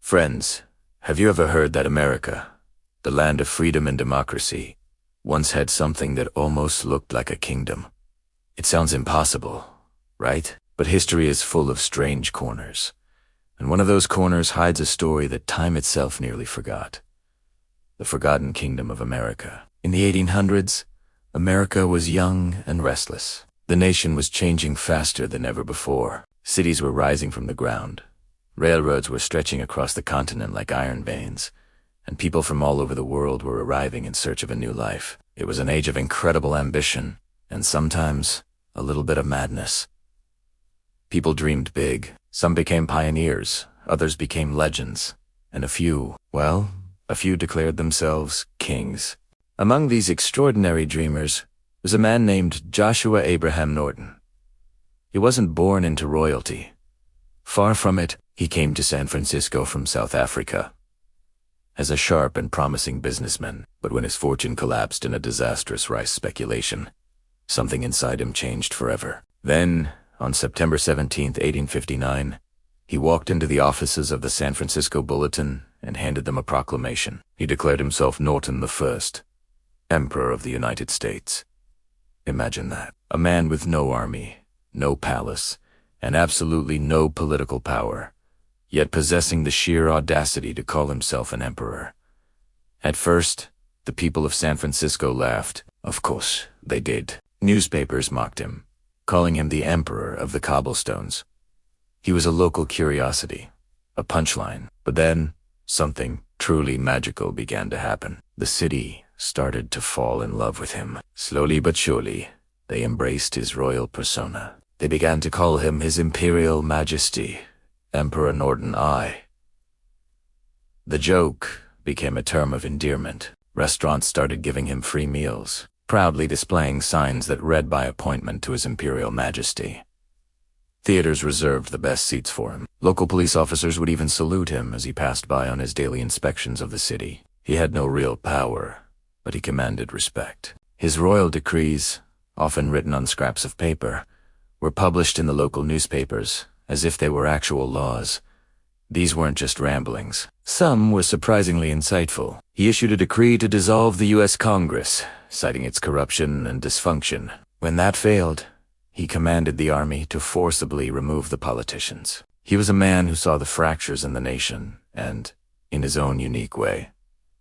Friends, have you ever heard that America, the land of freedom and democracy, once had something that almost looked like a kingdom? It sounds impossible, right? But history is full of strange corners, and one of those corners hides a story that time itself nearly forgot. The forgotten kingdom of America. In the 1800s, America was young and restless. The nation was changing faster than ever before. Cities were rising from the ground. Railroads were stretching across the continent like iron veins, and people from all over the world were arriving in search of a new life. It was an age of incredible ambition, and sometimes a little bit of madness. People dreamed big. Some became pioneers, others became legends, and a few declared themselves kings. Among these extraordinary dreamers was a man named Joshua Norton. He wasn't born into royalty. Far from it, he came to San Francisco from South Africa as a sharp and promising businessman. But when his fortune collapsed in a disastrous rice speculation, something inside him changed forever. Then, on September 17, 1859, he walked into the offices of the San Francisco Bulletin and handed them a proclamation. He declared himself Norton I, Emperor of the United States. Imagine that. A man with no army, no palace, and absolutely no political power, yet possessing the sheer audacity to call himself an emperor. At first, the people of San Francisco laughed. Of course, they did. Newspapers mocked him, calling him the Emperor of the Cobblestones. He was a local curiosity, a punchline. But then, something truly magical began to happen. The city started to fall in love with him. Slowly but surely, they embraced his royal persona. They began to call him His Imperial Majesty, Emperor Norton I. The joke became a term of endearment. Restaurants started giving him free meals, proudly displaying signs that read by appointment to His Imperial Majesty. Theaters reserved the best seats for him. Local police officers would even salute him as he passed by on his daily inspections of the city. He had no real power, but he commanded respect. His royal decrees, often written on scraps of paper, were published in the local newspapers as if they were actual laws. These weren't just ramblings. Some were surprisingly insightful. He issued a decree to dissolve the U.S. Congress, citing its corruption and dysfunction. When that failed, he commanded the army to forcibly remove the politicians. He was a man who saw the fractures in the nation and, in his own unique way,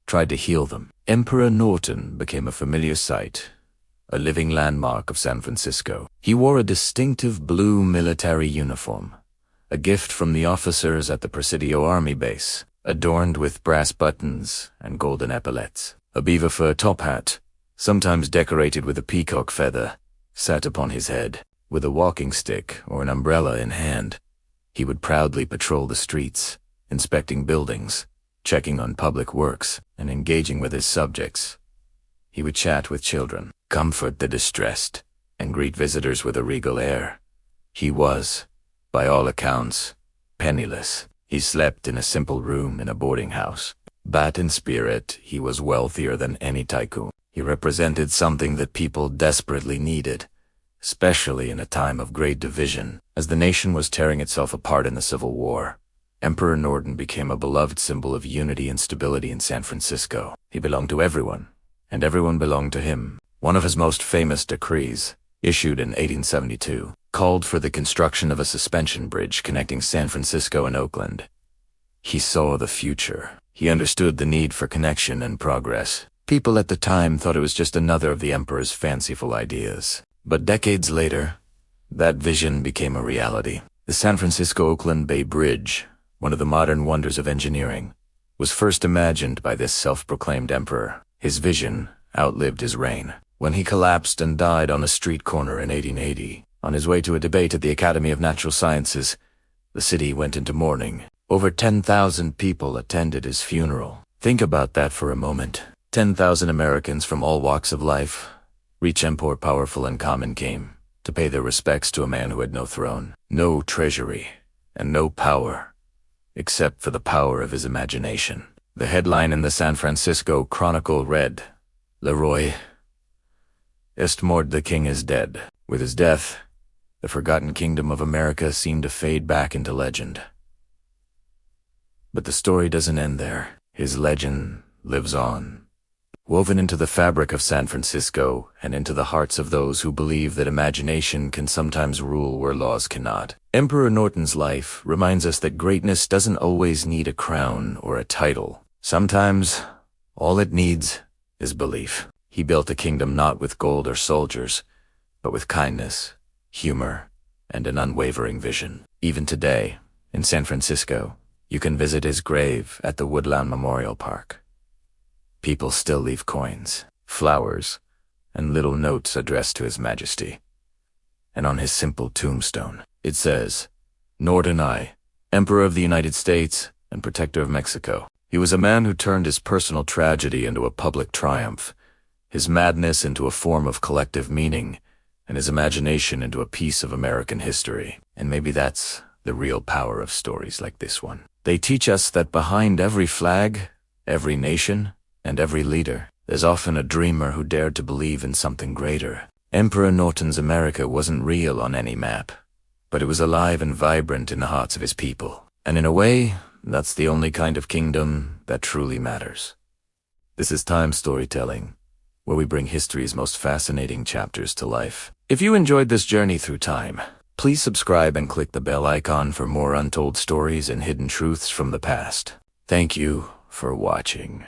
tried to heal them. Emperor Norton became a familiar sight, a living landmark of San Francisco. He wore a distinctive blue military uniform, a gift from the officers at the Presidio Army Base, adorned with brass buttons and golden epaulets. A beaver fur top hat, sometimes decorated with a peacock feather, sat upon his head. With a walking stick or an umbrella in hand, he would proudly patrol the streets, inspecting buildings, checking on public works, and engaging with his subjects. He would chat with children, comfort the distressed, and greet visitors with a regal air. He was, by all accounts, penniless. He slept in a simple room in a boarding house. But in spirit, he was wealthier than any tycoon. He represented something that people desperately needed, especially in a time of great division. As the nation was tearing itself apart in the Civil War, Emperor Norton became a beloved symbol of unity and stability in San Francisco. He belonged to everyone, and everyone belonged to him. One of his most famous decrees, issued in 1872, called for the construction of a suspension bridge connecting San Francisco and Oakland. He saw the future. He understood the need for connection and progress. People at the time thought it was just another of the emperor's fanciful ideas. But decades later, that vision became a reality. The San Francisco-Oakland Bay Bridge, one of the modern wonders of engineering, was first imagined by this self-proclaimed emperor. His vision outlived his reign. When he collapsed and died on a street corner in 1880, on his way to a debate at the Academy of Natural Sciences, the city went into mourning. Over 10,000 people attended his funeral. Think about that for a moment. 10,000 Americans from all walks of life, rich and poor, powerful and common, came to pay their respects to a man who had no throne, no treasury, and no power, except for the power of his imagination. The headline in the San Francisco Chronicle read, "Le Roi est mort, the king is dead." With his death, the forgotten kingdom of America seemed to fade back into legend. But the story doesn't end there. His legend lives on, woven into the fabric of San Francisco and into the hearts of those who believe that imagination can sometimes rule where laws cannot. Emperor Norton's life reminds us that greatness doesn't always need a crown or a title. Sometimes, all it needs is belief. He built a kingdom not with gold or soldiers, but with kindness, humor, and an unwavering vision. Even today, in San Francisco, you can visit his grave at the Woodlawn Memorial Park. People still leave coins, flowers, and little notes addressed to His Majesty. And on his simple tombstone, it says, Norton I, Emperor of the United States and Protector of Mexico. He was a man who turned his personal tragedy into a public triumph, his madness into a form of collective meaning, and his imagination into a piece of American history. And maybe that's the real power of stories like this one. They teach us that behind every flag, every nation, and every leader, there's often a dreamer who dared to believe in something greater. Emperor Norton's America wasn't real on any map, but it was alive and vibrant in the hearts of his people. And in a way, that's the only kind of kingdom that truly matters. This is Time Storytelling, where we bring history's most fascinating chapters to life. If you enjoyed this journey through time, please subscribe and click the bell icon for more untold stories and hidden truths from the past. Thank you for watching.